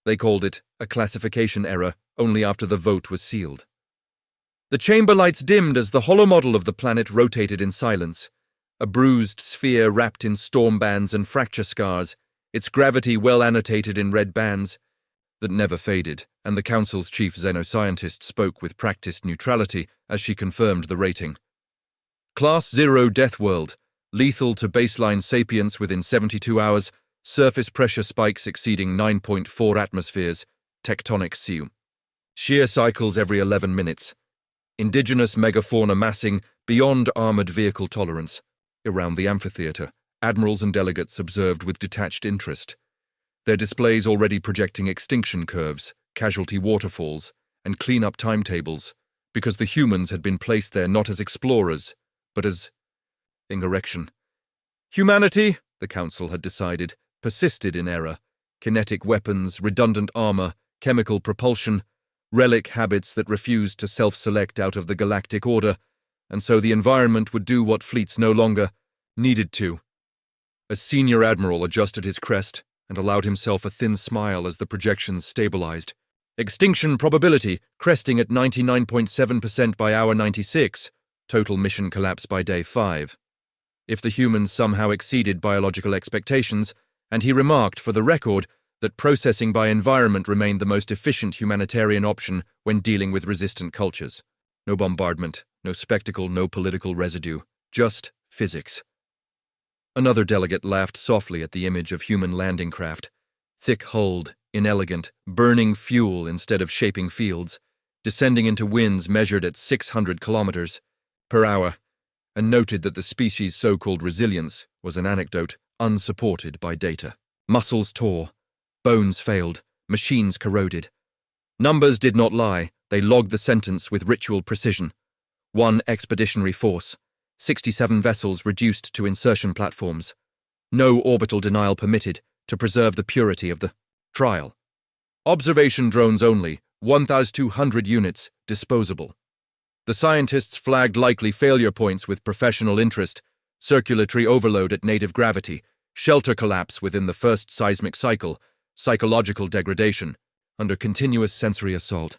They called it a classification error only after the vote was sealed. The chamber lights dimmed as the hollow model of the planet rotated in silence, a bruised sphere wrapped in storm bands and fracture scars, its gravity well annotated in red bands that never faded, and the Council's chief xenoscientist spoke with practiced neutrality as she confirmed the rating. Class 0 Deathworld, lethal to baseline sapience within 72 hours, surface pressure spikes exceeding 9.4 atmospheres, tectonic seal. Shear cycles every 11 minutes. Indigenous megafauna massing beyond armored vehicle tolerance. Around the amphitheater, admirals and delegates observed with detached interest, their displays already projecting extinction curves, casualty waterfalls, and clean-up timetables, because the humans had been placed there not as explorers, but as insurrection. Humanity, the Council had decided, persisted in error. Kinetic weapons, redundant armor, chemical propulsion, relic habits that refused to self-select out of the galactic order, and so the environment would do what fleets no longer needed to. A senior admiral adjusted his crest and allowed himself a thin smile as the projections stabilized. Extinction probability cresting at 99.7% by hour 96, total mission collapse by day 5. If the humans somehow exceeded biological expectations, and he remarked, for the record, that processing by environment remained the most efficient humanitarian option when dealing with resistant cultures. No bombardment, no spectacle, no political residue, just physics. Another delegate laughed softly at the image of human landing craft, thick-hulled, inelegant, burning fuel instead of shaping fields, descending into winds measured at 600 kilometers per hour, and noted that the species' so-called resilience was an anecdote unsupported by data. Muscles tore, bones failed, machines corroded. Numbers did not lie, they logged the sentence with ritual precision. 1 expeditionary force, 67 vessels reduced to insertion platforms. No orbital denial permitted to preserve the purity of the trial. Observation drones only, 1,200 units, disposable. The scientists flagged likely failure points with professional interest, circulatory overload at native gravity, shelter collapse within the first seismic cycle, psychological degradation, under continuous sensory assault.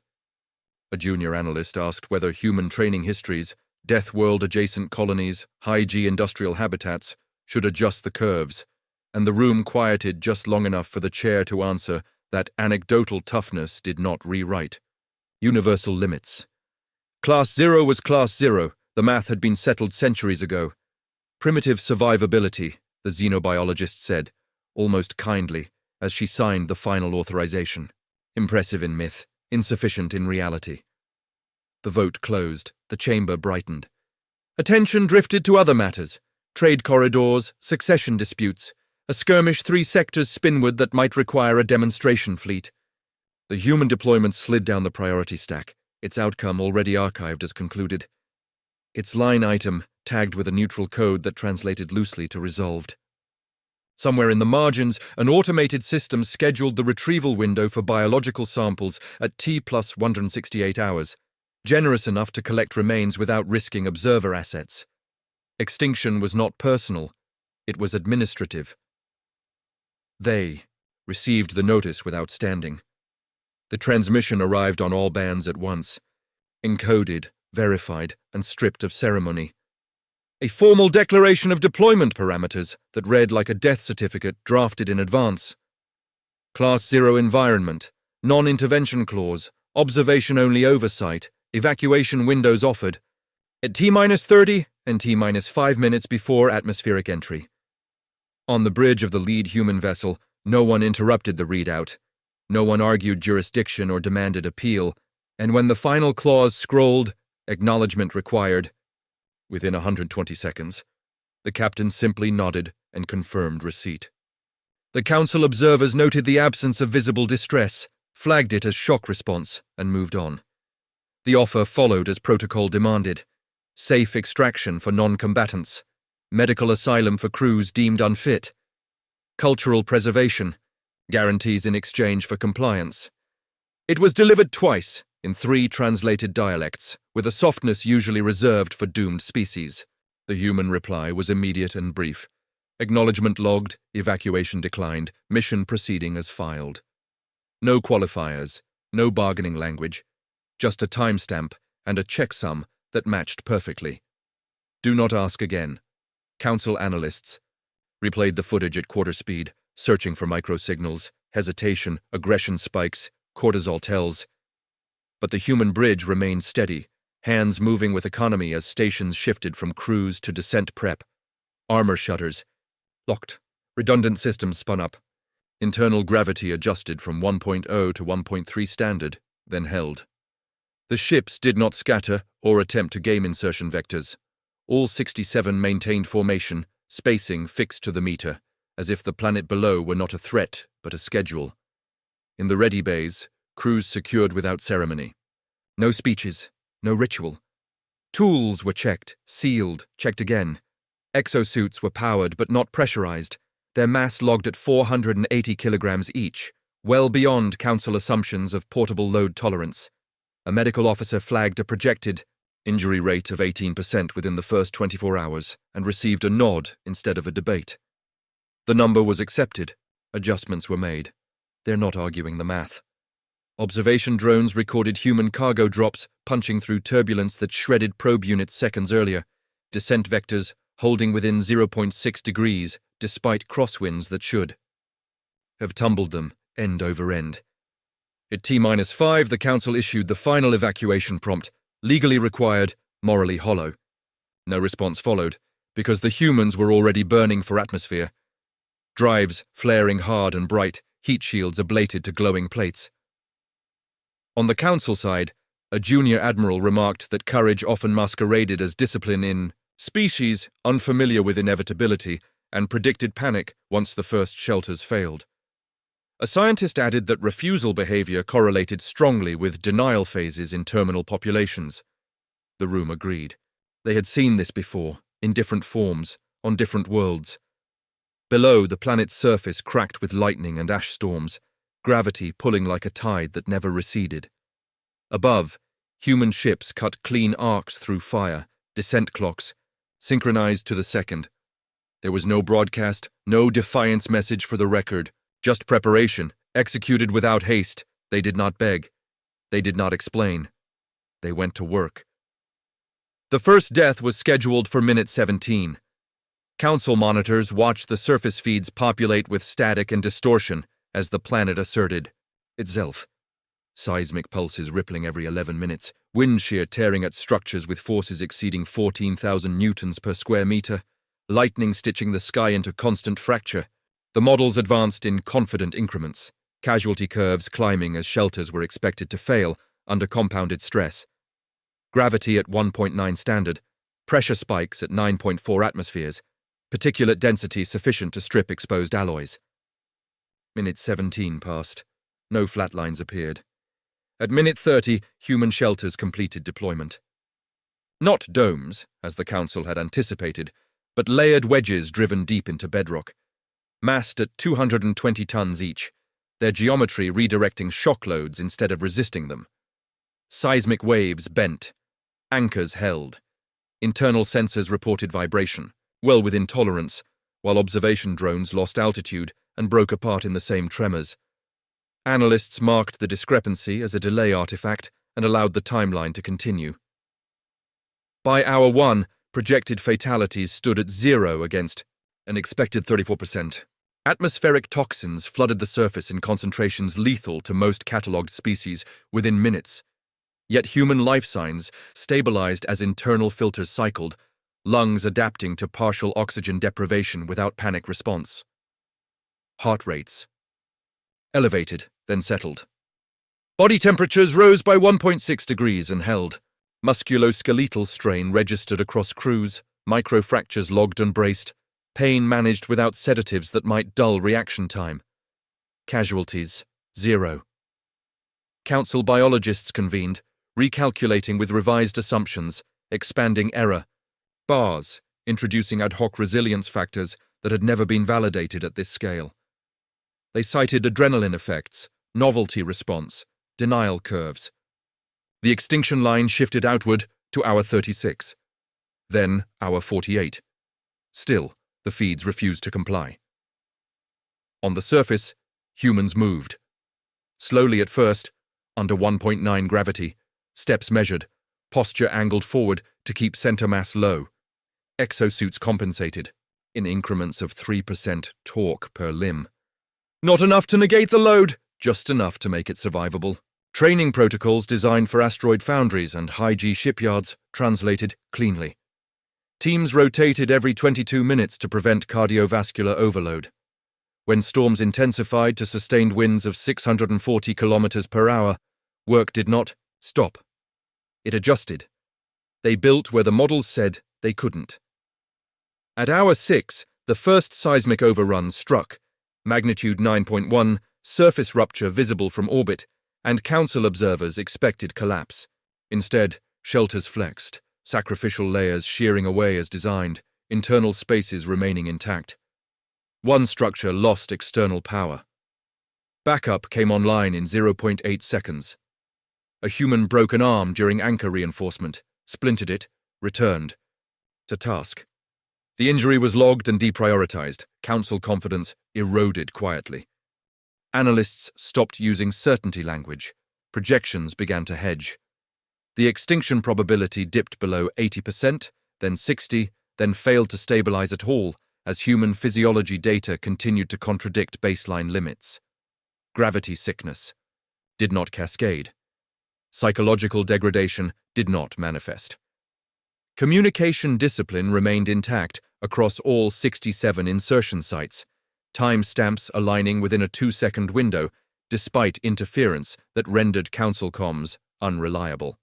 A junior analyst asked whether human training histories, Deathworld-adjacent colonies, high-G industrial habitats should adjust the curves, and the room quieted just long enough for the chair to answer that anecdotal toughness did not rewrite. Universal limits. Class 0 was Class 0, the math had been settled centuries ago. Primitive survivability, the xenobiologist said, almost kindly, as she signed the final authorization. Impressive in myth, insufficient in reality. The vote closed, the chamber brightened. Attention drifted to other matters, trade corridors, succession disputes, a skirmish 3 sectors spinward that might require a demonstration fleet. The human deployment slid down the priority stack, its outcome already archived as concluded. Its line item tagged with a neutral code that translated loosely to resolved. Somewhere in the margins, an automated system scheduled the retrieval window for biological samples at T plus 168 hours, generous enough to collect remains without risking observer assets. Extinction was not personal, it was administrative. They received the notice without standing. The transmission arrived on all bands at once, encoded, verified, and stripped of ceremony. A formal declaration of deployment parameters that read like a death certificate drafted in advance. Class 0 environment, non-intervention clause, observation-only oversight, evacuation windows offered, at T-30 and T-5 minutes before atmospheric entry. On the bridge of the lead human vessel, no one interrupted the readout. No one argued jurisdiction or demanded appeal, and when the final clause scrolled, acknowledgement required, within 120 seconds, the captain simply nodded and confirmed receipt. The council observers noted the absence of visible distress, flagged it as shock response, and moved on. The offer followed as protocol demanded. Safe extraction for non-combatants, medical asylum for crews deemed unfit, cultural preservation, guarantees in exchange for compliance. It was delivered twice, in 3 translated dialects, with a softness usually reserved for doomed species. The human reply was immediate and brief. Acknowledgement logged, evacuation declined, mission proceeding as filed. No qualifiers, no bargaining language, just a timestamp and a checksum that matched perfectly. Do not ask again. Council analysts replayed the footage at quarter speed, searching for microsignals, hesitation, aggression spikes, cortisol tells. But the human bridge remained steady, hands moving with economy as stations shifted from cruise to descent prep. Armor shutters locked. Redundant systems spun up. Internal gravity adjusted from 1.0 to 1.3 standard, then held. The ships did not scatter or attempt to game insertion vectors. All 67 maintained formation, spacing fixed to the meter, as if the planet below were not a threat, but a schedule. In the ready bays, crews secured without ceremony. No speeches, no ritual. Tools were checked, sealed, checked again. Exosuits were powered but not pressurized, their mass logged at 480 kilograms each, well beyond council assumptions of portable load tolerance. A medical officer flagged a projected injury rate of 18% within the first 24 hours and received a nod instead of a debate. The number was accepted. Adjustments were made. They're not arguing the math. Observation drones recorded human cargo drops punching through turbulence that shredded probe units seconds earlier, descent vectors holding within 0.6 degrees despite crosswinds that should have tumbled them end over end. At T-5, the Council issued the final evacuation prompt, legally required, morally hollow. No response followed, because the humans were already burning for atmosphere. Drives flaring hard and bright, heat shields ablated to glowing plates. On the Council side, a junior admiral remarked that courage often masqueraded as discipline in species unfamiliar with inevitability and predicted panic once the first shelters failed. A scientist added that refusal behavior correlated strongly with denial phases in terminal populations. The room agreed. They had seen this before, in different forms, on different worlds. Below, the planet's surface cracked with lightning and ash storms, gravity pulling like a tide that never receded. Above, human ships cut clean arcs through fire, descent clocks, synchronized to the second. There was no broadcast, no defiance message for the record, just preparation, executed without haste. They did not beg. They did not explain. They went to work. The first death was scheduled for minute 17. Council monitors watched the surface feeds populate with static and distortion as the planet asserted itself. Seismic pulses rippling every 11 minutes, wind shear tearing at structures with forces exceeding 14,000 newtons per square meter, lightning stitching the sky into constant fracture. The models advanced in confident increments, casualty curves climbing as shelters were expected to fail under compounded stress. Gravity at 1.9 standard, pressure spikes at 9.4 atmospheres, particulate density sufficient to strip exposed alloys. Minute 17 passed. No flatlines appeared. At minute 30, human shelters completed deployment. Not domes, as the Council had anticipated, but layered wedges driven deep into bedrock. Massed at 220 tons each, their geometry redirecting shock loads instead of resisting them. Seismic waves bent. Anchors held. Internal sensors reported vibration, well within tolerance, while observation drones lost altitude and broke apart in the same tremors. Analysts marked the discrepancy as a delay artifact and allowed the timeline to continue. By hour 1, projected fatalities stood at 0 against an expected 34%. Atmospheric toxins flooded the surface in concentrations lethal to most catalogued species within minutes. Yet human life signs stabilized as internal filters cycled, lungs adapting to partial oxygen deprivation without panic response. Heart rates elevated, then settled. Body temperatures rose by 1.6 degrees and held. Musculoskeletal strain registered across crews, microfractures logged and braced, pain managed without sedatives that might dull reaction time. Casualties, 0. Council biologists convened, recalculating with revised assumptions, expanding error. Bars, introducing ad hoc resilience factors that had never been validated at this scale. They cited adrenaline effects, novelty response, denial curves. The extinction line shifted outward to hour 36. Then hour 48. Still, the feeds refused to comply. On the surface, humans moved. Slowly at first, under 1.9 gravity, steps measured, posture angled forward to keep center mass low. Exosuits compensated, in increments of 3% torque per limb. Not enough to negate the load, just enough to make it survivable. Training protocols designed for asteroid foundries and high-G shipyards translated cleanly. Teams rotated every 22 minutes to prevent cardiovascular overload. When storms intensified to sustained winds of 640 kilometers per hour, work did not stop. It adjusted. They built where the models said they couldn't. At hour 6, the first seismic overrun struck, magnitude 9.1, surface rupture visible from orbit, and Council observers expected collapse. Instead, shelters flexed, sacrificial layers shearing away as designed, internal spaces remaining intact. One structure lost external power. Backup came online in 0.8 seconds. A human broke an arm during anchor reinforcement, splintered it, returned to task. The injury was logged and deprioritized. Council confidence eroded quietly. Analysts stopped using certainty language. Projections began to hedge. The extinction probability dipped below 80%, then 60%, then failed to stabilize at all as human physiology data continued to contradict baseline limits. Gravity sickness did not cascade. Psychological degradation did not manifest. Communication discipline remained intact across all 67 insertion sites, timestamps aligning within a 2-second window, despite interference that rendered Council comms unreliable.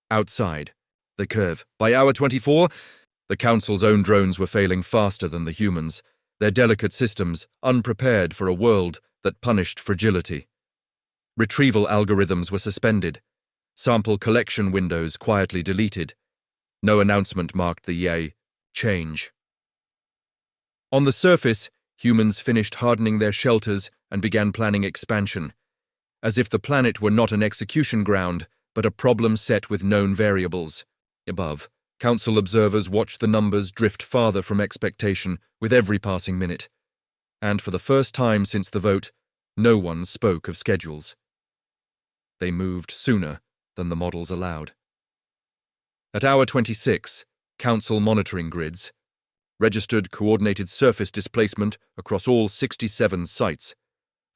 Outside, the curve. By hour 24, the Council's own drones were failing faster than the humans, their delicate systems unprepared for a world that punished fragility. Retrieval algorithms were suspended, sample collection windows quietly deleted. No announcement marked the change. On the surface, humans finished hardening their shelters and began planning expansion, as if the planet were not an execution ground, but a problem set with known variables. Above, Council observers watched the numbers drift farther from expectation with every passing minute. And for the first time since the vote, no one spoke of schedules. They moved sooner than the models allowed. At hour 26, Council monitoring grids registered coordinated surface displacement across all 67 sites,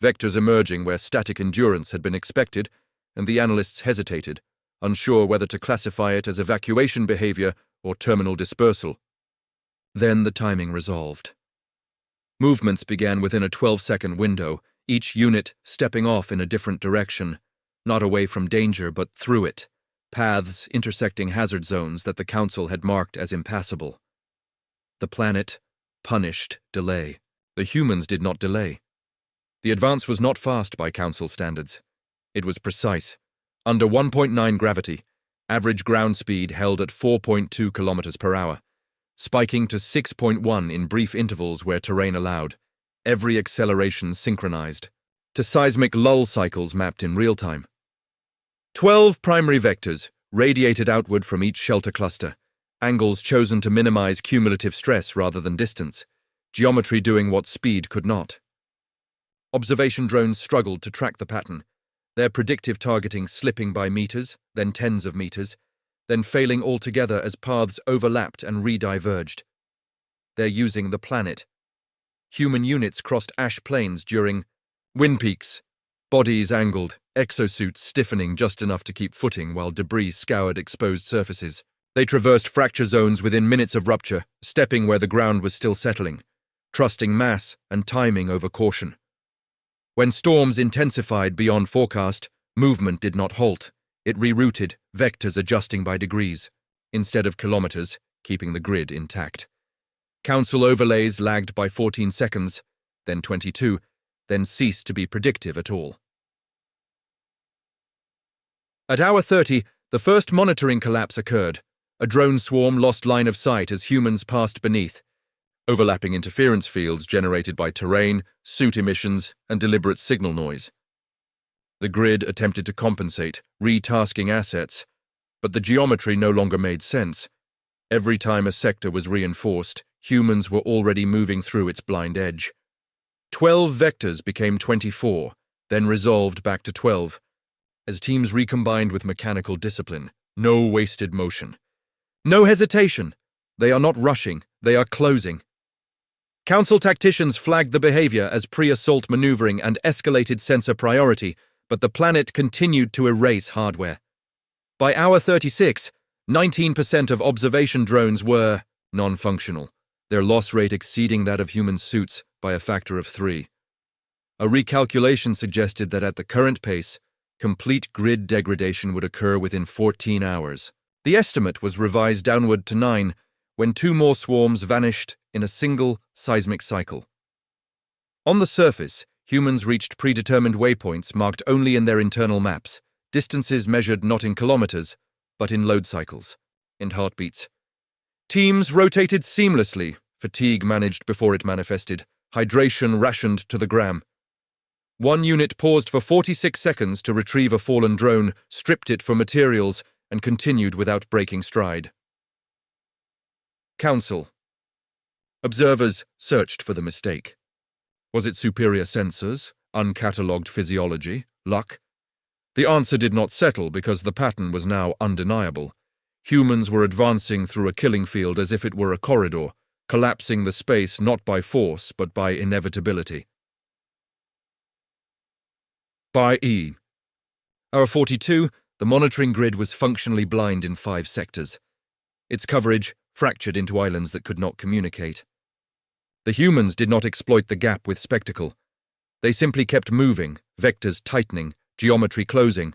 vectors emerging where static endurance had been expected, and the analysts hesitated, unsure whether to classify it as evacuation behavior or terminal dispersal. Then the timing resolved. Movements began within a 12-second window, each unit stepping off in a different direction, not away from danger but through it, paths intersecting hazard zones that the Council had marked as impassable. The planet punished delay. The humans did not delay. The advance was not fast by Council standards. It was precise. Under 1.9 gravity, average ground speed held at 4.2 kilometers per hour, spiking to 6.1 in brief intervals where terrain allowed, every acceleration synchronized, to seismic lull cycles mapped in real time. 12 primary vectors radiated outward from each shelter cluster, angles chosen to minimize cumulative stress rather than distance, geometry doing what speed could not. Observation drones struggled to track the pattern, their predictive targeting slipping by meters, then tens of meters, then failing altogether as paths overlapped and re-diverged. They're using the planet. Human units crossed ash plains during wind peaks, bodies angled, exosuits stiffening just enough to keep footing while debris scoured exposed surfaces. They traversed fracture zones within minutes of rupture, stepping where the ground was still settling, trusting mass and timing over caution. When storms intensified beyond forecast, movement did not halt. It rerouted, vectors adjusting by degrees, instead of kilometers, keeping the grid intact. Council overlays lagged by 14 seconds, then 22, then ceased to be predictive at all. At hour 30, the first monitoring collapse occurred. A drone swarm lost line of sight as humans passed beneath. Overlapping interference fields generated by terrain, suit emissions, and deliberate signal noise. The grid attempted to compensate, retasking assets, but the geometry no longer made sense. Every time a sector was reinforced, humans were already moving through its blind edge. 12 vectors became 24, then resolved back to 12, as teams recombined with mechanical discipline. No wasted motion. No hesitation. They are not rushing, they are closing. Council tacticians flagged the behavior as pre-assault maneuvering and escalated sensor priority, but the planet continued to erase hardware. By hour 36, 19% of observation drones were non-functional, their loss rate exceeding that of human suits by a factor of 3. A recalculation suggested that at the current pace, complete grid degradation would occur within 14 hours. The estimate was revised downward to 9 when 2 more swarms vanished in a single seismic cycle. On the surface, humans reached predetermined waypoints marked only in their internal maps, distances measured not in kilometers, but in load cycles, and heartbeats. Teams rotated seamlessly, fatigue managed before it manifested, hydration rationed to the gram. One unit paused for 46 seconds to retrieve a fallen drone, stripped it for materials, and continued without breaking stride. Council. Observers searched for the mistake. Was it superior sensors, uncatalogued physiology, luck? The answer did not settle because the pattern was now undeniable. Humans were advancing through a killing field as if it were a corridor, collapsing the space not by force but by inevitability. By E. Hour 42, the monitoring grid was functionally blind in 5 sectors. Its coverage fractured into islands that could not communicate. The humans did not exploit the gap with spectacle. They simply kept moving, vectors tightening, geometry closing.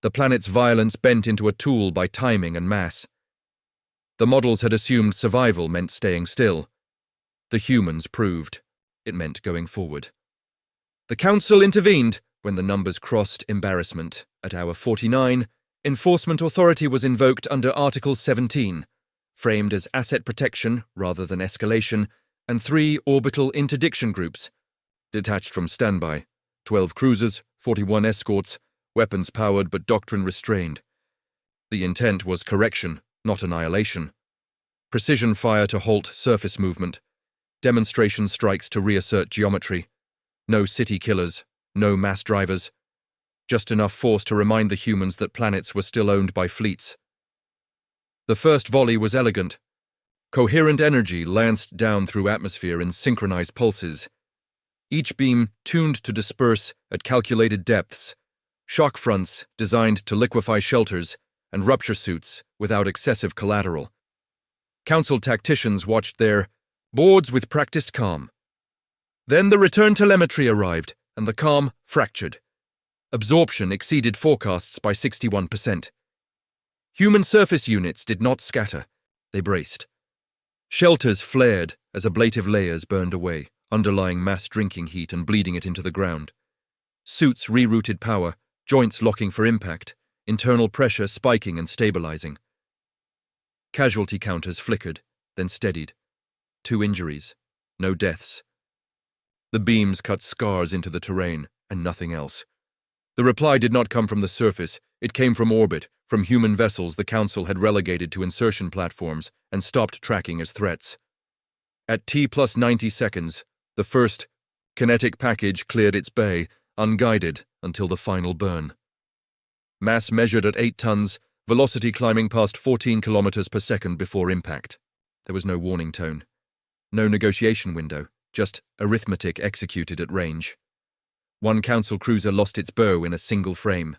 The planet's violence bent into a tool by timing and mass. The models had assumed survival meant staying still. The humans proved it meant going forward. The Council intervened when the numbers crossed embarrassment. At hour 49, enforcement authority was invoked under Article 17, framed as asset protection rather than escalation, and 3 orbital interdiction groups, detached from standby, 12 cruisers, 41 escorts, weapons powered but doctrine restrained. The intent was correction, not annihilation. Precision fire to halt surface movement, demonstration strikes to reassert geometry, no city killers, no mass drivers, just enough force to remind the humans that planets were still owned by fleets. The first volley was elegant. Coherent energy lanced down through atmosphere in synchronized pulses, each beam tuned to disperse at calculated depths, shock fronts designed to liquefy shelters, and rupture suits without excessive collateral. Council tacticians watched their boards with practiced calm. Then the return telemetry arrived, and the calm fractured. Absorption exceeded forecasts by 61%. Human surface units did not scatter, they braced. Shelters flared as ablative layers burned away, underlying mass drinking heat and bleeding it into the ground. Suits rerouted power, joints locking for impact, internal pressure spiking and stabilizing. Casualty counters flickered, then steadied. 2 injuries, no deaths. The beams cut scars into the terrain, and nothing else. The reply did not come from the surface, it came from orbit, from human vessels the Council had relegated to insertion platforms and stopped tracking as threats. At T+90 seconds, the first kinetic package cleared its bay, unguided until the final burn. Mass measured at 8 tons, velocity climbing past 14 kilometers per second before impact. There was no warning tone. No negotiation window, just arithmetic executed at range. One Council cruiser lost its bow in a single frame.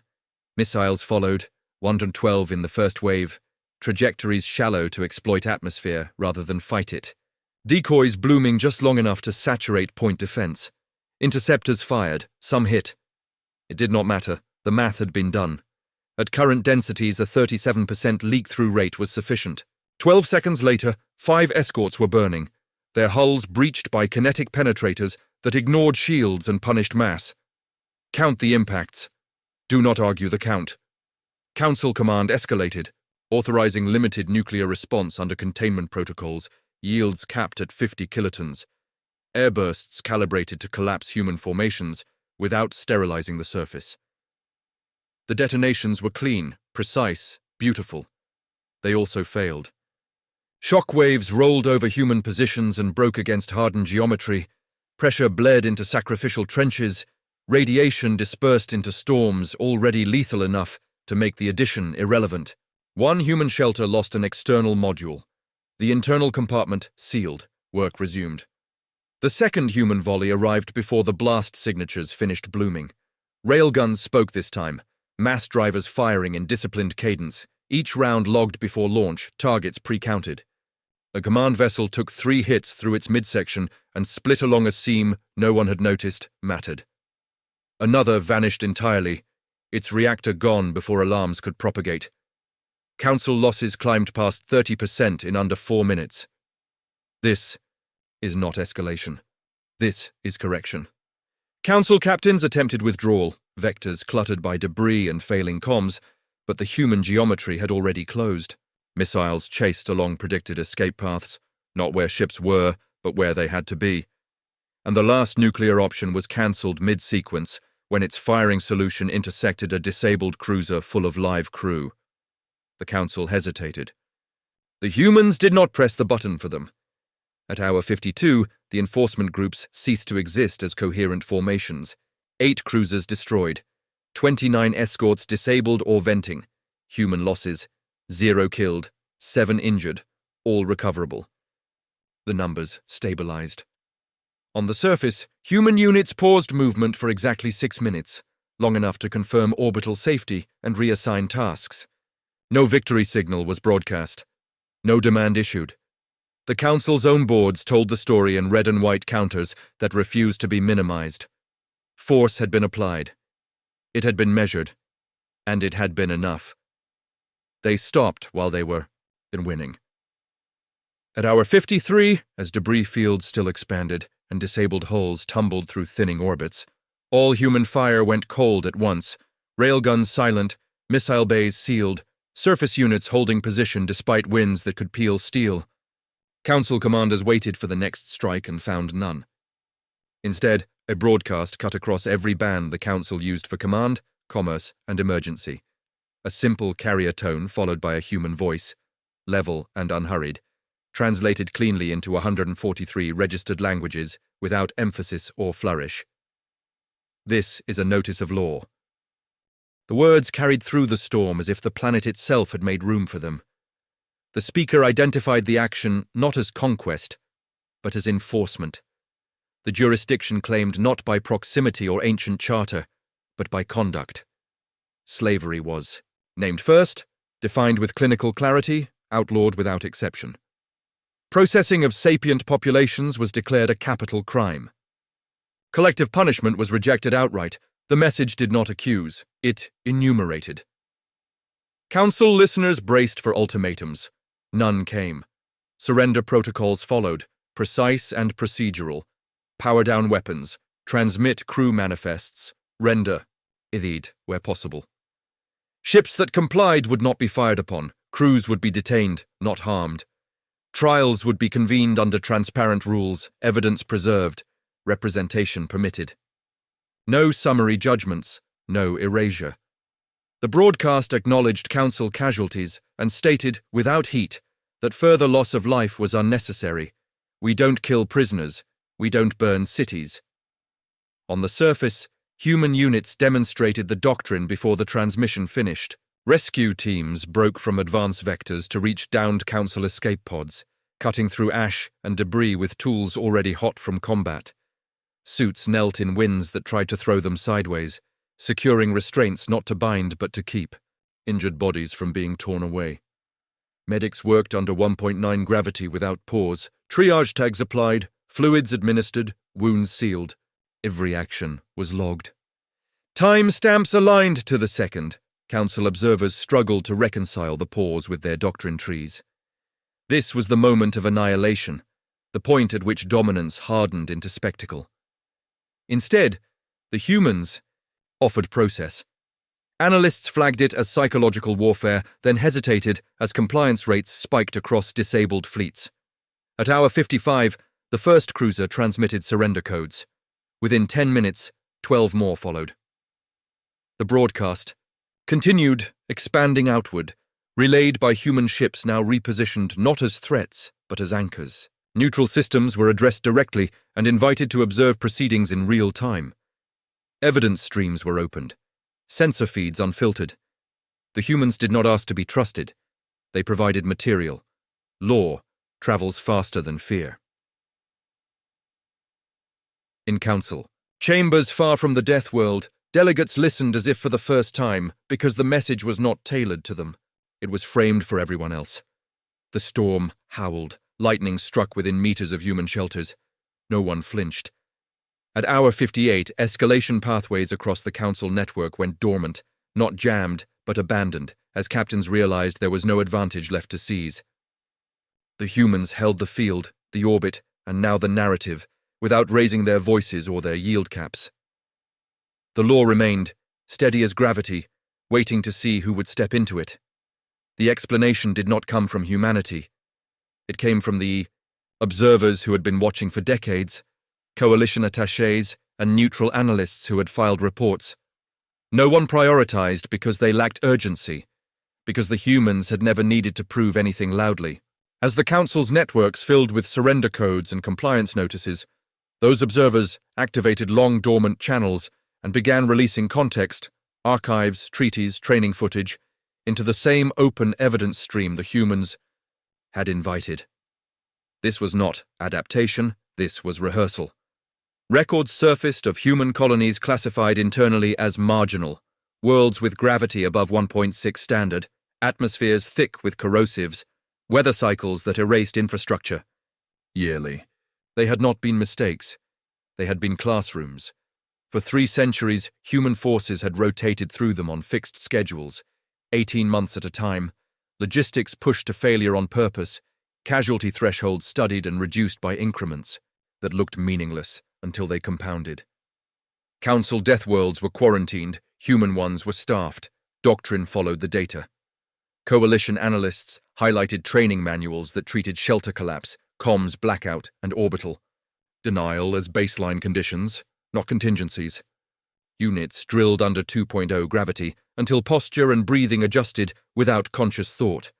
Missiles followed, 112 in the first wave, trajectories shallow to exploit atmosphere rather than fight it. Decoys blooming just long enough to saturate point defense. Interceptors fired, some hit. It did not matter, the math had been done. At current densities, a 37% leak-through rate was sufficient. 12 seconds later, 5 escorts were burning, their hulls breached by kinetic penetrators that ignored shields and punished mass. Count the impacts. Do not argue the count. Council command escalated, authorizing limited nuclear response under containment protocols, yields capped at 50 kilotons. Airbursts calibrated to collapse human formations without sterilizing the surface. The detonations were clean, precise, beautiful. They also failed. Shock waves rolled over human positions and broke against hardened geometry. Pressure bled into sacrificial trenches. Radiation dispersed into storms already lethal enough to make the addition irrelevant. One human shelter lost an external module. The internal compartment sealed. Work resumed. The second human volley arrived before the blast signatures finished blooming. Railguns spoke this time, mass drivers firing in disciplined cadence, each round logged before launch, targets pre-counted. A command vessel took 3 hits through its midsection and split along a seam no one had noticed mattered. Another vanished entirely, its reactor gone before alarms could propagate. Council losses climbed past 30% in under 4 minutes. This is not escalation. This is correction. Council captains attempted withdrawal, vectors cluttered by debris and failing comms, but the human geometry had already closed. Missiles chased along predicted escape paths, not where ships were, but where they had to be. And the last nuclear option was cancelled mid-sequence when its firing solution intersected a disabled cruiser full of live crew. The Council hesitated. The humans did not press the button for them. At hour 52, the enforcement groups ceased to exist as coherent formations. 8 cruisers destroyed, 29 escorts disabled or venting. Human losses, 0 killed, 7 injured, all recoverable. The numbers stabilized. On the surface, human units paused movement for exactly 6 minutes, long enough to confirm orbital safety and reassign tasks. No victory signal was broadcast. No demand issued. The Council's own boards told the story in red and white counters that refused to be minimized. Force had been applied. It had been measured. And it had been enough. They stopped while they were winning. At hour 53, as debris fields still expanded and disabled hulls tumbled through thinning orbits, all human fire went cold at once, railguns silent, missile bays sealed, surface units holding position despite winds that could peel steel. Council commanders waited for the next strike and found none. Instead, a broadcast cut across every band the Council used for command, commerce, and emergency. A simple carrier tone followed by a human voice, level and unhurried, translated cleanly into 143 registered languages without emphasis or flourish. This is a notice of law. The words carried through the storm as if the planet itself had made room for them. The speaker identified the action not as conquest, but as enforcement. The jurisdiction claimed not by proximity or ancient charter, but by conduct. Slavery was named first, defined with clinical clarity, outlawed without exception. Processing of sapient populations was declared a capital crime. Collective punishment was rejected outright. The message did not accuse, it enumerated. Council listeners braced for ultimatums. None came. Surrender protocols followed, precise and procedural. Power down weapons, transmit crew manifests, render, evade where possible. Ships that complied would not be fired upon, crews would be detained, not harmed. Trials would be convened under transparent rules, evidence preserved, representation permitted. No summary judgments, no erasure. The broadcast acknowledged Council casualties and stated, without heat, that further loss of life was unnecessary. We don't kill prisoners, we don't burn cities. On the surface, human units demonstrated the doctrine before the transmission finished. Rescue teams broke from advance vectors to reach downed Council escape pods, cutting through ash and debris with tools already hot from combat. Suits knelt in winds that tried to throw them sideways, securing restraints not to bind but to keep, injured bodies from being torn away. Medics worked under 1.9 gravity without pause, triage tags applied, fluids administered, wounds sealed. Every action was logged. Time stamps aligned to the second. Council observers struggled to reconcile the pause with their doctrine trees. This was the moment of annihilation, the point at which dominance hardened into spectacle. Instead, the humans offered process. Analysts flagged it as psychological warfare, then hesitated as compliance rates spiked across disabled fleets. At hour 55, the first cruiser transmitted surrender codes. Within 10 minutes, 12 more followed. The broadcast continued, expanding outward, relayed by human ships now repositioned not as threats, but as anchors. Neutral systems were addressed directly and invited to observe proceedings in real time. Evidence streams were opened. Sensor feeds unfiltered. The humans did not ask to be trusted. They provided material. Law travels faster than fear. In council, chambers far from the Deathworld, delegates listened as if for the first time because the message was not tailored to them. It was framed for everyone else. The storm howled. Lightning struck within meters of human shelters. No one flinched. At hour 58, escalation pathways across the council network went dormant, not jammed, but abandoned, as captains realized there was no advantage left to seize. The humans held the field, the orbit, and now the narrative, without raising their voices or their yield caps. The law remained, steady as gravity, waiting to see who would step into it. The explanation did not come from humanity. It came from the observers who had been watching for decades, coalition attachés, and neutral analysts who had filed reports. No one prioritized because they lacked urgency, because the humans had never needed to prove anything loudly. As the Council's networks filled with surrender codes and compliance notices, those observers activated long dormant channels and began releasing context, archives, treaties, training footage, into the same open evidence stream the humans had invited. This was not adaptation, this was rehearsal. Records surfaced of human colonies classified internally as marginal, worlds with gravity above 1.6 standard, atmospheres thick with corrosives, weather cycles that erased infrastructure. Yearly. They had not been mistakes. They had been classrooms. For 3 centuries, human forces had rotated through them on fixed schedules, 18 months at a time, logistics pushed to failure on purpose, casualty thresholds studied and reduced by increments that looked meaningless until they compounded. Council Deathworlds were quarantined, human ones were staffed, doctrine followed the data. Coalition analysts highlighted training manuals that treated shelter collapse, comms blackout, and orbital. Denial as baseline conditions, not contingencies. Units drilled under 2.0 gravity until posture and breathing adjusted without conscious thought.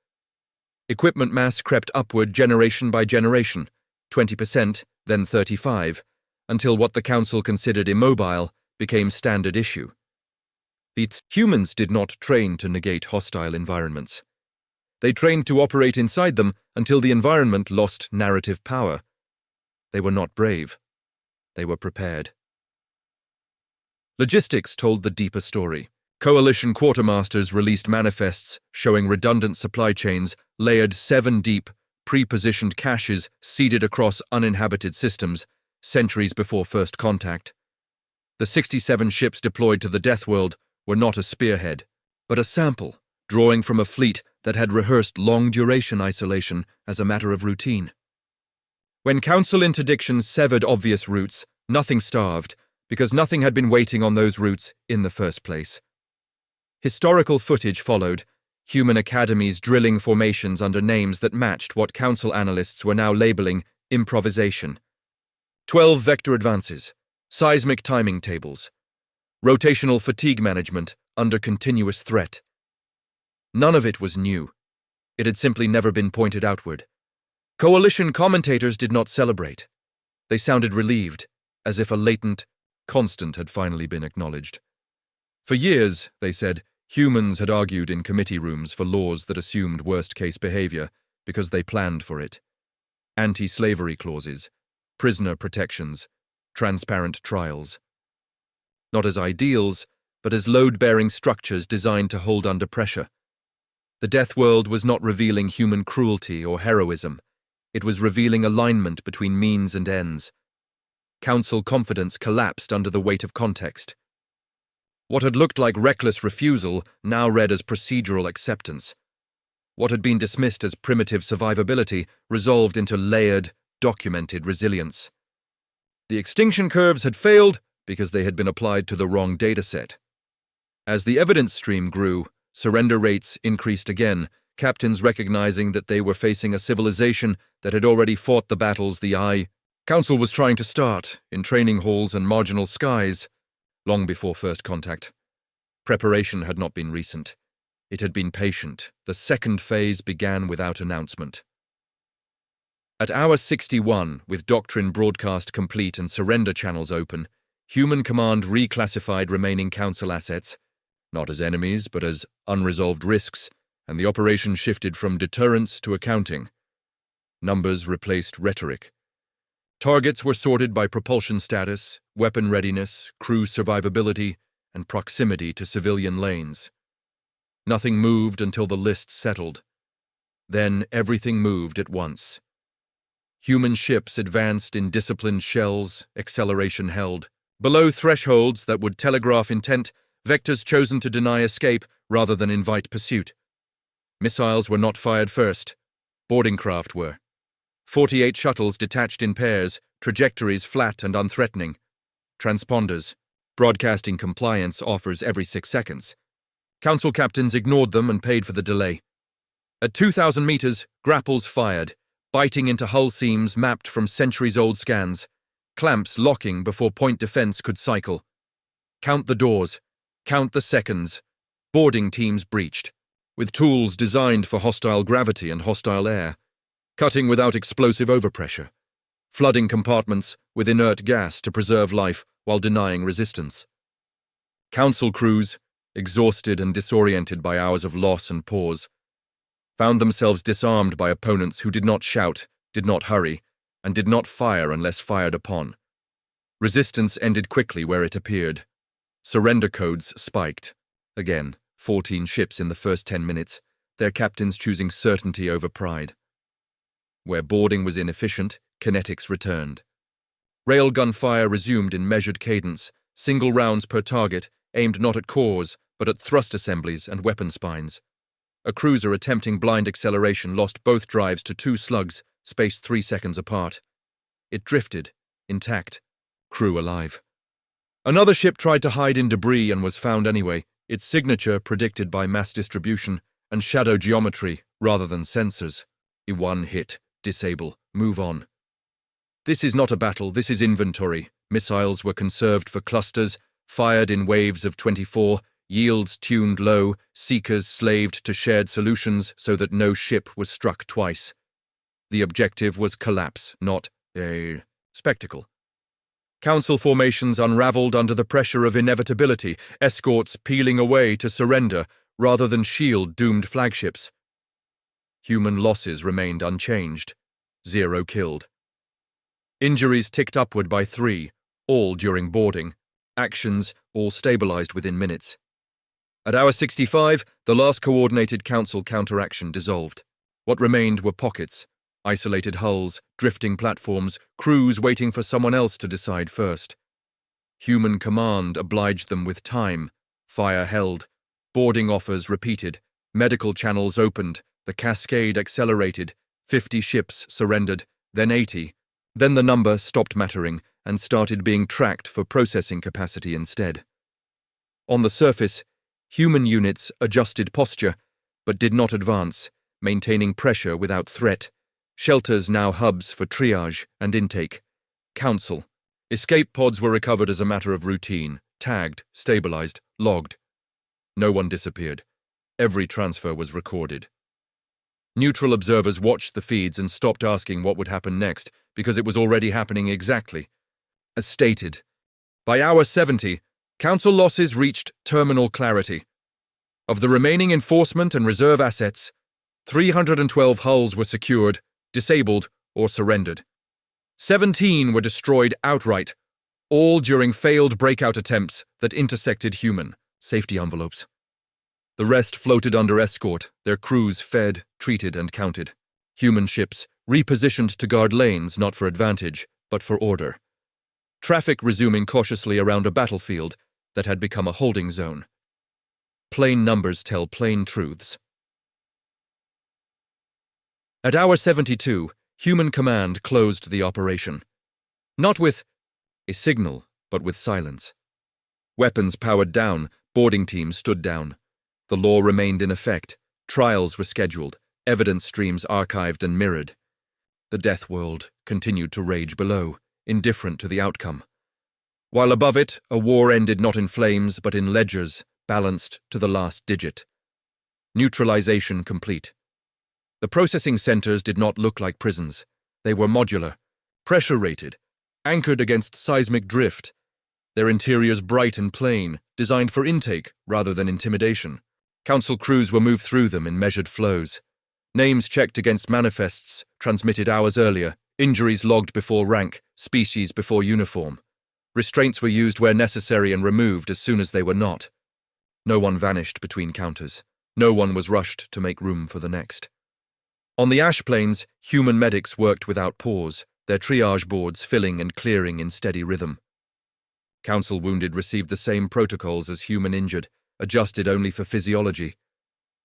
Equipment mass crept upward generation by generation, 20%, then 35%, until what the Council considered immobile became standard issue. Its humans did not train to negate hostile environments. They trained to operate inside them until the environment lost narrative power. They were not brave. They were prepared. Logistics told the deeper story. Coalition quartermasters released manifests showing redundant supply chains layered 7 deep, pre-positioned caches seeded across uninhabited systems, centuries before first contact. The 67 ships deployed to the Deathworld were not a spearhead, but a sample, drawing from a fleet that had rehearsed long-duration isolation as a matter of routine. When Council interdictions severed obvious routes, nothing starved, because nothing had been waiting on those routes in the first place. Historical footage followed, human academies drilling formations under names that matched what Council analysts were now labeling improvisation. 12 vector advances, seismic timing tables, rotational fatigue management under continuous threat. None of it was new. It had simply never been pointed outward. Coalition commentators did not celebrate. They sounded relieved, as if a latent constant had finally been acknowledged. For years, they said, humans had argued in committee rooms for laws that assumed worst-case behavior because they planned for it. Anti-slavery clauses, prisoner protections, transparent trials. Not as ideals, but as load-bearing structures designed to hold under pressure. The Deathworld was not revealing human cruelty or heroism. It was revealing alignment between means and ends. Council confidence collapsed under the weight of context. What had looked like reckless refusal now read as procedural acceptance. What had been dismissed as primitive survivability resolved into layered, documented resilience. The extinction curves had failed because they had been applied to the wrong dataset. As the evidence stream grew, surrender rates increased again, captains recognizing that they were facing a civilization that had already fought the battles the Council was trying to start in training halls and marginal skies, long before first contact. Preparation had not been recent. It had been patient. The second phase began without announcement. At hour 61, with doctrine broadcast complete and surrender channels open, Human Command reclassified remaining Council assets, not as enemies but as unresolved risks, and the operation shifted from deterrence to accounting. Numbers replaced rhetoric. Targets were sorted by propulsion status, weapon readiness, crew survivability, and proximity to civilian lanes. Nothing moved until the list settled. Then everything moved at once. Human ships advanced in disciplined shells, acceleration held. Below thresholds that would telegraph intent, vectors chosen to deny escape rather than invite pursuit. Missiles were not fired first. Boarding craft were. 48 shuttles detached in pairs, trajectories flat and unthreatening. Transponders. Broadcasting compliance offers every 6 seconds. Council captains ignored them and paid for the delay. At 2,000 meters, grapples fired, biting into hull seams mapped from centuries-old scans, clamps locking before point defense could cycle. Count the doors. Count the seconds. Boarding teams breached, with tools designed for hostile gravity and hostile air, cutting without explosive overpressure, flooding compartments with inert gas to preserve life while denying resistance. Council crews, exhausted and disoriented by hours of loss and pause, found themselves disarmed by opponents who did not shout, did not hurry, and did not fire unless fired upon. Resistance ended quickly where it appeared. Surrender codes spiked. Again, 14 ships in the first 10 minutes, their captains choosing certainty over pride. Where boarding was inefficient, kinetics returned. Railgun fire resumed in measured cadence, single rounds per target, aimed not at cores, but at thrust assemblies and weapon spines. A cruiser attempting blind acceleration lost both drives to 2 slugs, spaced 3 seconds apart. It drifted, intact, crew alive. Another ship tried to hide in debris and was found anyway, its signature predicted by mass distribution and shadow geometry rather than sensors. E1 hit, disable, move on. This is not a battle, this is inventory. Missiles were conserved for clusters, fired in waves of 24, yields tuned low, seekers slaved to shared solutions so that no ship was struck twice. The objective was collapse, not a spectacle. Council formations unraveled under the pressure of inevitability, escorts peeling away to surrender rather than shield doomed flagships. Human losses remained unchanged. 0 killed. Injuries ticked upward by 3, all during boarding. Actions all stabilized within minutes. At hour 65, the last coordinated Council counteraction dissolved. What remained were pockets, isolated hulls, drifting platforms, crews waiting for someone else to decide first. Human Command obliged them with time. Fire held. Boarding offers repeated. Medical channels opened. The cascade accelerated. 50 ships surrendered, then 80. Then the number stopped mattering and started being tracked for processing capacity instead. On the surface, human units adjusted posture, but did not advance, maintaining pressure without threat. Shelters now hubs for triage and intake. Council. Escape pods were recovered as a matter of routine, tagged, stabilized, logged. No one disappeared. Every transfer was recorded. Neutral observers watched the feeds and stopped asking what would happen next, because it was already happening exactly as stated. By hour 70, Council losses reached terminal clarity. Of the remaining enforcement and reserve assets, 312 hulls were secured, disabled, or surrendered. 17 were destroyed outright, all during failed breakout attempts that intersected human safety envelopes. The rest floated under escort, their crews fed, treated, and counted. Human ships repositioned to guard lanes not for advantage, but for order. Traffic resuming cautiously around a battlefield that had become a holding zone. Plain numbers tell plain truths. At hour 72, Human Command closed the operation. Not with a signal, but with silence. Weapons powered down, boarding teams stood down. The law remained in effect, trials were scheduled, evidence streams archived and mirrored. The Deathworld continued to rage below, indifferent to the outcome. While above it, a war ended not in flames, but in ledgers, balanced to the last digit. Neutralization complete. The processing centers did not look like prisons. They were modular, pressure-rated, anchored against seismic drift. their interiors bright and plain, designed for intake rather than intimidation. Council crews were moved through them in measured flows. Names checked against manifests transmitted hours earlier, injuries logged before rank, species before uniform. Restraints were used where necessary and removed as soon as they were not. No one vanished between counters. No one was rushed to make room for the next. On the ash plains, human medics worked without pause, their triage boards filling and clearing in steady rhythm. Council wounded received the same protocols as human injured, adjusted only for physiology.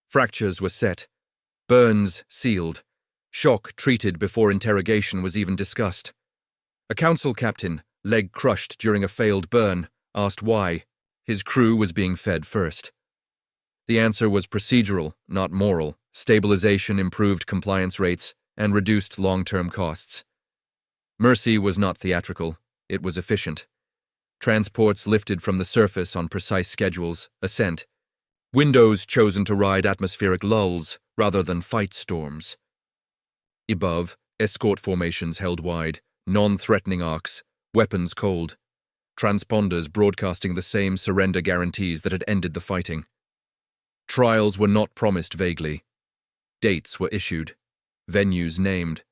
Fractures were set, burns sealed, shock treated before interrogation was even discussed. A council captain, leg crushed during a failed burn, asked why. His crew was being fed first. The answer was procedural, not moral. Stabilization improved compliance rates and reduced long-term costs. Mercy was not theatrical, it was efficient. Transports lifted from the surface on precise schedules, ascent. Windows chosen to ride atmospheric lulls rather than fight storms. Above, escort formations held wide, non-threatening arcs, weapons cold. Transponders broadcasting the same surrender guarantees that had ended the fighting. Trials were not promised vaguely. Dates were issued. Venues named.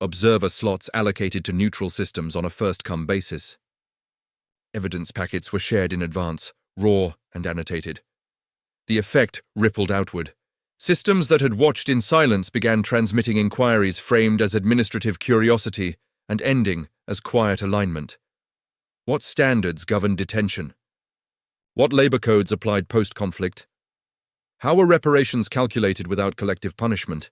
Observer slots allocated to neutral systems on a first-come basis. Evidence packets were shared in advance, raw and annotated. The effect rippled outward. Systems that had watched in silence began transmitting inquiries framed as administrative curiosity and ending as quiet alignment. What standards governed detention? What labor codes applied post-conflict? How were reparations calculated without collective punishment?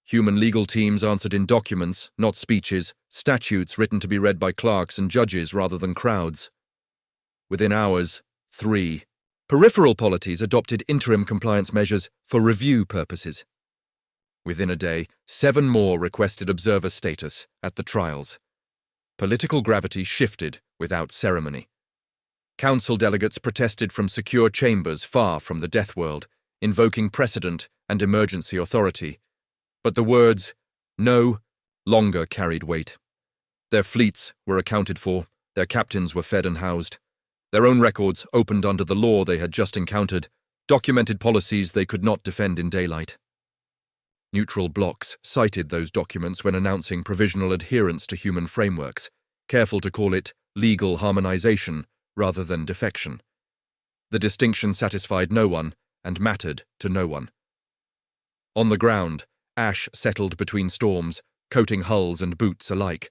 Human legal teams answered in documents, not speeches, statutes written to be read by clerks and judges rather than crowds. Within hours, 3. Peripheral polities adopted interim compliance measures for review purposes. Within a day, 7 more requested observer status at the trials. Political gravity shifted without ceremony. Council delegates protested from secure chambers far from the Deathworld, invoking precedent and emergency authority. But the words, no, longer carried weight. Their fleets were accounted for, their captains were fed and housed. Their own records, opened under the law they had just encountered, documented policies they could not defend in daylight. Neutral blocs cited those documents when announcing provisional adherence to human frameworks, careful to call it legal harmonization rather than defection. The distinction satisfied no one and mattered to no one. On the ground, ash settled between storms, coating hulls and boots alike.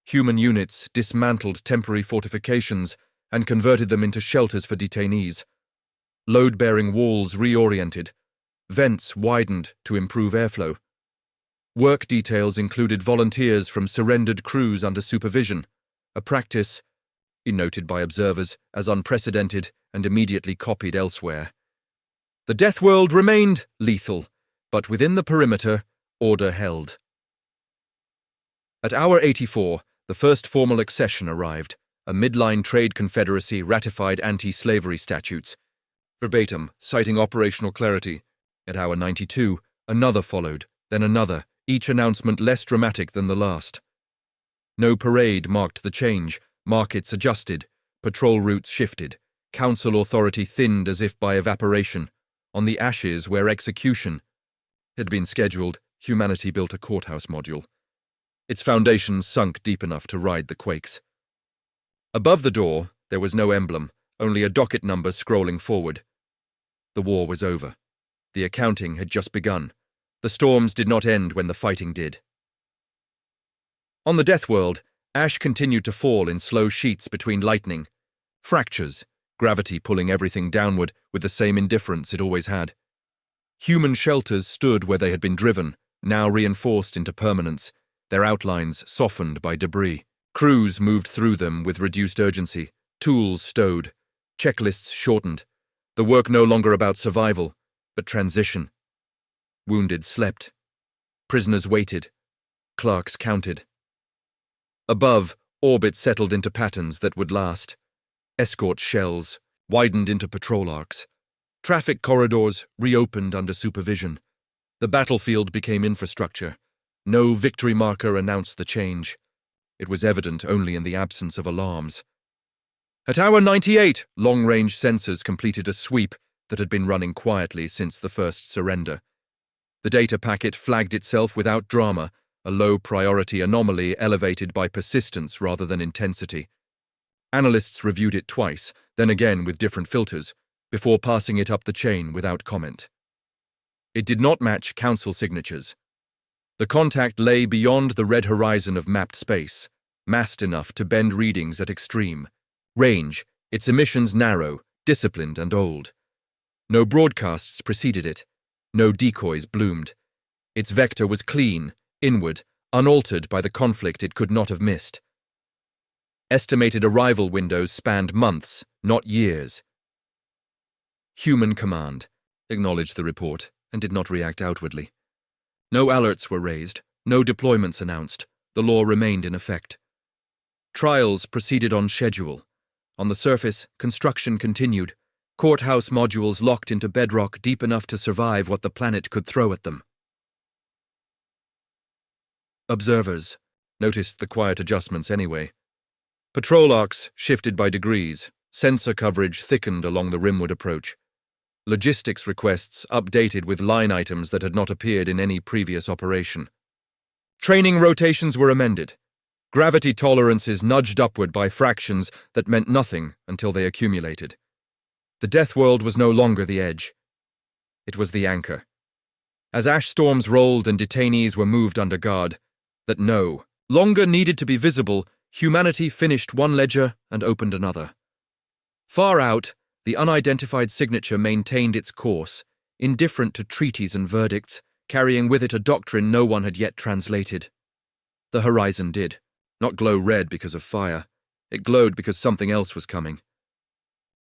Human units dismantled temporary fortifications and converted them into shelters for detainees. Load-bearing walls reoriented, vents widened to improve airflow. Work details included volunteers from surrendered crews under supervision, a practice noted by observers as unprecedented and immediately copied elsewhere. The Deathworld remained lethal, but within the perimeter, order held. At hour 84, the first formal accession arrived. A midline trade confederacy ratified anti-slavery statutes, verbatim, citing operational clarity. At hour 92, another followed, then another, each announcement less dramatic than the last. No parade marked the change, markets adjusted, patrol routes shifted, council authority thinned as if by evaporation. On the ashes where execution had been scheduled, humanity built a courthouse module. Its foundations sunk deep enough to ride the quakes. Above the door, there was no emblem, only a docket number scrolling forward. The war was over. The accounting had just begun. The storms did not end when the fighting did. On the Deathworld, ash continued to fall in slow sheets between lightning. Fractures, gravity pulling everything downward with the same indifference it always had. Human shelters stood where they had been driven, now reinforced into permanence, their outlines softened by debris. Crews moved through them with reduced urgency, tools stowed, checklists shortened, the work no longer about survival, but transition. Wounded slept. Prisoners waited. Clerks counted. Above, orbit settled into patterns that would last. Escort shells widened into patrol arcs. Traffic corridors reopened under supervision. The battlefield became infrastructure. No victory marker announced the change. It was evident only in the absence of alarms. At hour 98, long-range sensors completed a sweep that had been running quietly since the first surrender. The data packet flagged itself without drama, a low-priority anomaly elevated by persistence rather than intensity. Analysts reviewed it twice, then again with different filters, before passing it up the chain without comment. It did not match council signatures. The contact lay beyond the red horizon of mapped space, massed enough to bend readings at extreme. Range, its emissions narrow, disciplined and old. No broadcasts preceded it. No decoys bloomed. Its vector was clean, inward, unaltered by the conflict it could not have missed. Estimated arrival windows spanned months, not years. Human command, acknowledged the report, and did not react outwardly. No alerts were raised, no deployments announced. The law remained in effect. Trials proceeded on schedule. On the surface, construction continued. Courthouse modules locked into bedrock deep enough to survive what the planet could throw at them. Observers noticed the quiet adjustments anyway. Patrol arcs shifted by degrees. Sensor coverage thickened along the rimward approach. Logistics requests updated with line items that had not appeared in any previous operation. Training rotations were amended. Gravity tolerances nudged upward by fractions that meant nothing until they accumulated. The Deathworld was no longer the edge. It was the anchor. As ash storms rolled and detainees were moved under guard, that no longer needed to be visible, humanity finished one ledger and opened another. Far out, the unidentified signature maintained its course, indifferent to treaties and verdicts, carrying with it a doctrine no one had yet translated. The horizon did not glow red because of fire. It glowed because something else was coming.